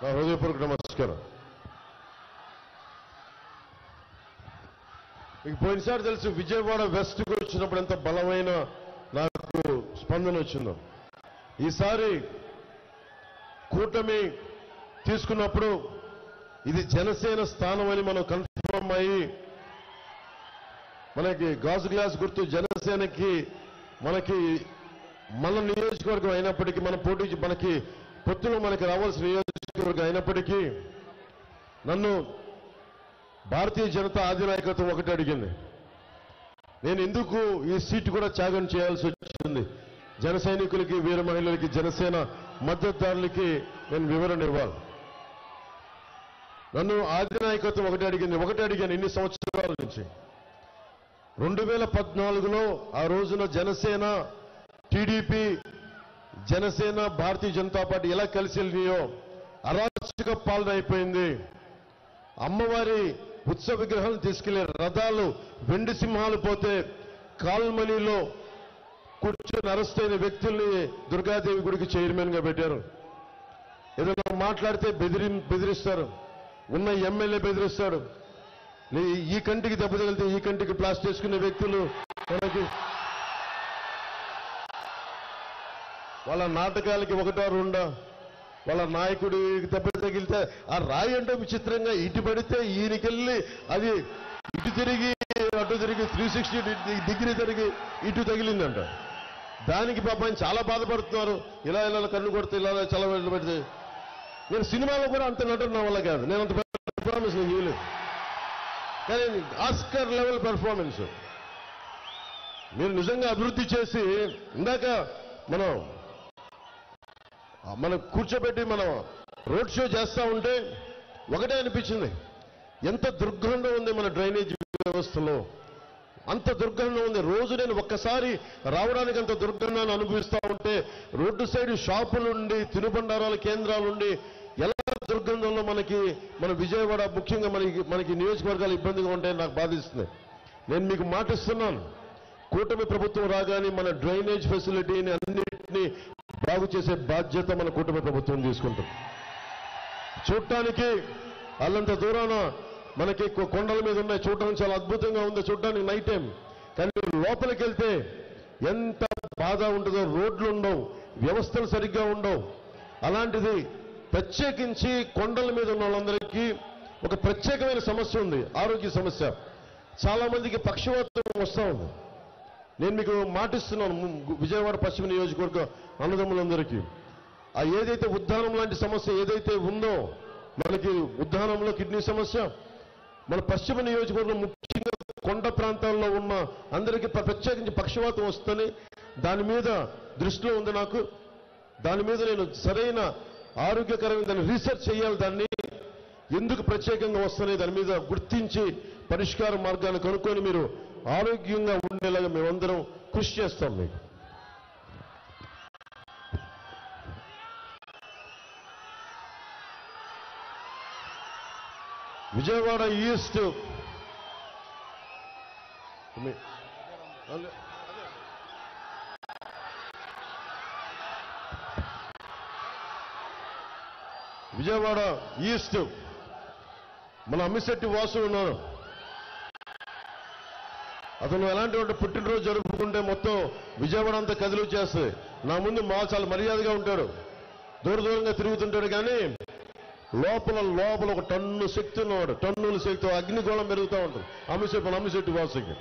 నా హృదయపూర్వక నమస్కారం. మీకు పోయినసారి తెలుసు విజయవాడ వెస్ట్కి వచ్చినప్పుడు ఎంత బలమైన నాకు స్పందన వచ్చిందో. ఈసారి కూటమి తీసుకున్నప్పుడు ఇది జనసేన స్థానం అని మనం కన్ఫర్మ్ అయ్యి మనకి గాజు గ్లాస్ గుర్తు జనసేనకి మనకి మన నియోజకవర్గం అయినప్పటికీ మన పోటీ మనకి పొత్తులో మనకి రావాల్సిన నియోజకవర్గం అయినప్పటికీ నన్ను భారతీయ జనతా అధినాయకత్వం ఒకటి అడిగింది. నేను ఎందుకు ఈ సీటు కూడా త్యాగం చేయాల్సి వచ్చింది, జన సైనికులకి వీర మహిళలకి జనసేన మద్దతుదారులకి నేను వివరణ ఇవ్వాలి. నన్ను అధినాయకత్వం ఒకటి అడిగాను ఇన్ని సంవత్సరాల నుంచి. 2014లో ఆ రోజున జనసేన టీడీపీ జనసేన భారతీయ జనతా పార్టీ ఎలా కలిసి వెళ్ళినాయో అరాచక పాలన అయిపోయింది. అమ్మవారి ఉత్సవ విగ్రహాలను తీసుకెళ్లే రథాలు వెండి సింహాలు పోతే కాల్మనీలో కూర్చొని అరెస్ట్ అయిన వ్యక్తుల్ని దుర్గాదేవి గుడికి చైర్మన్ గా పెట్టారు. ఏదైనా మాట్లాడితే బెదిరిస్తారు, ఉన్న ఎమ్మెల్యే బెదిరిస్తాడు. ఈ కంటికి దెబ్బ తగిలితే ఈ కంటికి ప్లాస్టర్ వేసుకునే వ్యక్తులు మనకి వాళ్ళ నాటకాలకి ఒకటో రెండో, వాళ్ళ నాయకుడికి దెబ్బ తగిలితే ఆ రాయి అంటే విచిత్రంగా ఇటు పడితే ఈయనకెళ్ళి అది ఇటు తిరిగి అటు తిరిగి 360 డిగ్రీ తిరిగి ఇటు తగిలిందంట. దానికి పాపం చాలా బాధపడుతున్నారు. ఇలా కన్ను కొడితే ఇలా చాలా పెడితే. నేను సినిమాలో కూడా అంత నటన నా వల్ల కాదు, నేను అంత పెర్ఫార్మెన్స్ నేను ఇవ్వలేదు. కానీ ఆస్కర్ లెవెల్ పెర్ఫార్మెన్స్ మీరు నిజంగా అభివృద్ధి చేసి ఇందాక మనం కూర్చోబెట్టి మనం రోడ్ షో చేస్తా ఉంటే ఒకటే అనిపించింది, ఎంత దుర్గంధం ఉంది మన డ్రైనేజ్ వ్యవస్థలో, అంత దుర్గంధం ఉంది. రోజు నేను ఒక్కసారి రావడానికి అంత దుర్గంధాన్ని అనుభవిస్తూ ఉంటే రోడ్డు సైడ్ షాపులుండి తినుబండారాల కేంద్రాలుండి ఎలా దుర్గంధంలో మన విజయవాడ ముఖ్యంగా మనకి నియోజకవర్గాలు ఇబ్బందిగా ఉంటాయని నాకు బాధిస్తుంది. నేను మీకు మాటిస్తున్నాను, కూటమి ప్రభుత్వం రాగానే మన డ్రైనేజ్ ఫెసిలిటీని అన్నింటినీ బాగు చేసే బాధ్యత మన కూటమి ప్రభుత్వం తీసుకుంటుంది. చూడటానికి అల్లంత దూరాన మనకి కొండల మీద ఉన్నాయి, చూడటానికి చాలా అద్భుతంగా ఉంది చూడటానికి నైట్ టైం. కానీ లోపలికి వెళ్తే ఎంత బాధ ఉంటుందో, రోడ్లు ఉండవు, వ్యవస్థలు సరిగ్గా ఉండవు. అలాంటిది ప్రత్యేకించి కొండల మీద ఉన్న వాళ్ళందరికీ ఒక ప్రత్యేకమైన సమస్య ఉంది, ఆరోగ్య సమస్య. చాలా మందికి పక్షవాతం వస్తూ ఉంది. నేను మీకు మాటిస్తున్నాను విజయవాడ పశ్చిమ నియోజకవర్గ అన్నదమ్ములందరికీ, ఆ ఏదైతే ఉద్దానం లాంటి సమస్య ఏదైతే ఉందో, మనకి ఉద్దానంలో కిడ్నీ సమస్య, మన పశ్చిమ నియోజకవర్గం ముఖ్యంగా కొండ ప్రాంతాల్లో ఉన్న అందరికీ ప్రత్యేకించి పక్షవాతం వస్తుంది. దాని మీద దృష్టిలో ఉంది నాకు. దాని మీద నేను సరైన ఆరోగ్యకరమైన దాన్ని రీసెర్చ్ చేయాలి. దాన్ని ఎందుకు ప్రత్యేకంగా వస్తున్నాయి దాని మీద గుర్తించి పరిష్కార మార్గాన్ని కనుక్కొని మీరు ఆరోగ్యంగా ఉండేలాగా మేమందరం కృషి చేస్తాం. మీకు విజయవాడ ఈస్ట్ విజయవాడ ఈస్ట్ మన అమ్మిశెట్టి వాసు ఉన్నారు. అతను ఎలాంటి పుట్టినరోజు జరుపుకుంటే మొత్తం విజయవాడ అంతా కదిలి వచ్చేస్తుంది. నా ముందు చాలా మర్యాదగా ఉంటాడు, దూరంగా తిరుగుతుంటాడు. కానీ లోపల ఒక టన్ను శక్తి ఉన్నవాడు, టన్నుల శక్తి, అగ్నిగోళం పెరుగుతూ ఉంటుంది అమ్మిశెట్టి వాసుకి.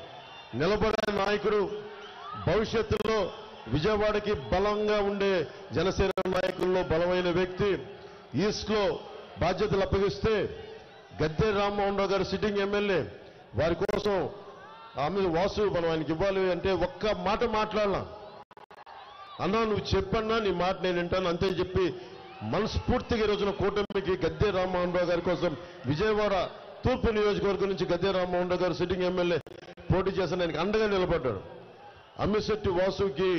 నిలబడే నాయకుడు, భవిష్యత్తులో విజయవాడకి బలంగా ఉండే జనసేన నాయకుల్లో బలమైన వ్యక్తి. ఈస్ట్ లో బాధ్యతలు అప్పగిస్తే గద్దె రామ్మోహన్ రావు గారు సిట్టింగ్ ఎమ్మెల్యే, వారి కోసం వాసు మనం ఆయనకి ఇవ్వాలి అంటే ఒక్క మాట మాట్లాడలా. అన్నా నువ్వు చెప్పన్నా నీ మాట నేను వింటాను అంతే చెప్పి మనస్ఫూర్తిగా ఈ రోజున కూటమికి గద్దె రామ్మోహన్ రావు గారి కోసం విజయవాడ తూర్పు నియోజకవర్గం నుంచి గద్దె రామ్మోహన్ రావు గారు సిట్టింగ్ ఎమ్మెల్యే పోటీ చేసిన ఆయనకి అండగా నిలబడ్డాడు. అమ్మిశెట్టి వాసుకి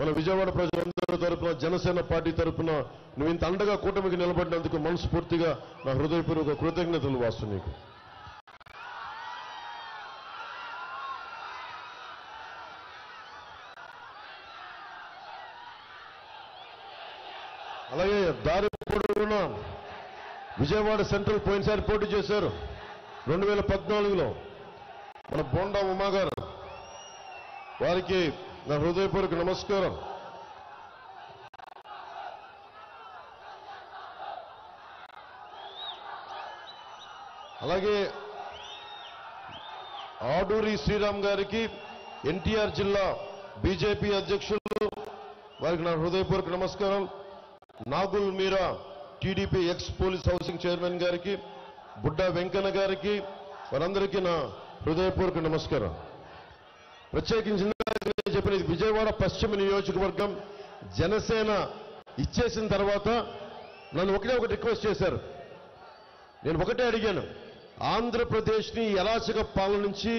మన విజయవాడ ప్రజలందరి తరఫున జనసేన పార్టీ తరఫున నువ్వు ఇంత అండగా కూటమికి నిలబడినందుకు మనస్ఫూర్తిగా నా హృదయపూర్వక కృతజ్ఞతలు వాసు నీకు. అలాగే దారి పొడవునా విజయవాడ సెంట్రల్ పోయినసారి పోటీ చేశారు 2014లో మన బోండా ఉమా గారు. వారికి నా హృదయపూర్వక నమస్కారం. అలాగే ఆడూరి శ్రీరామ్ గారికి ఎన్టీఆర్ జిల్లా బీజేపీ అధ్యక్షులు, వారికి నా హృదయపూర్వక నమస్కారం. Nagul Meera TDP ex police housing chairman గారికి, బుడ్డా వెంకన్న గారికి, వారందరికీ నా హృదయపూర్వక నమస్కారం. ప్రత్యేకించి చెప్పిన విజయవాడ పశ్చిమ నియోజకవర్గం జనసేన ఇచ్చేసిన తర్వాత నన్ను ఒకటి రిక్వెస్ట్ చేశారు. నేను ఒకటే అడిగాను, ఆంధ్రప్రదేశ్ని అరాచక పాలన నుంచి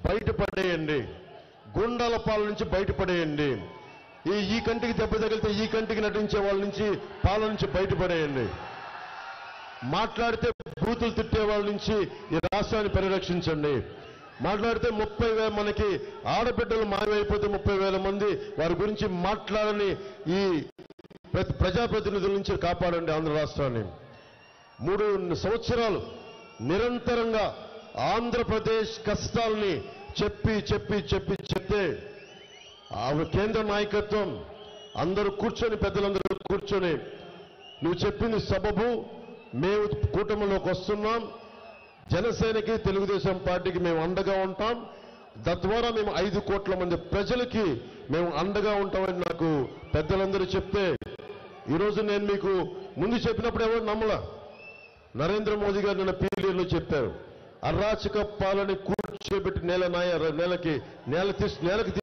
బయటపడేయండి, గుండాల పాలన నుంచి బయటపడేయండి, ఈ కంటికి దెబ్బ తగిలితే ఈ కంటికి నటించే వాళ్ళ నుంచి పాలన నుంచి బయటపడేయండి, మాట్లాడితే బూతులు తిట్టే వాళ్ళ నుంచి ఈ రాష్ట్రాన్ని పరిరక్షించండి, మాట్లాడితే 30,000 మనకి ఆడబిడ్డలు మాయమైపోతే 30,000 మంది వారి గురించి మాట్లాడని ఈ ప్రజాప్రతినిధుల నుంచి కాపాడండి ఆంధ్ర రాష్ట్రాన్ని. 3 సంవత్సరాలు నిరంతరంగా ఆంధ్రప్రదేశ్ కష్టాలని చెప్తే ఆ కేంద్ర నాయకత్వం అందరూ కూర్చొని, పెద్దలందరూ కూర్చొని, నువ్వు చెప్పింది సబబు, మేము కూటమిలోకి వస్తున్నాం, జనసేనకి తెలుగుదేశం పార్టీకి మేము అండగా ఉంటాం, తద్వారా మేము 5 కోట్ల మంది ప్రజలకి మేము అండగా ఉంటామని నాకు పెద్దలందరూ చెప్తే, ఈరోజు నేను మీకు ముందు చెప్పినప్పుడు ఎవరు నమ్మలా. నరేంద్ర మోదీ గారు నిన్న పీలీలో చెప్పారు, అరాచక పాలన కూర్చోబెట్టి నేలకి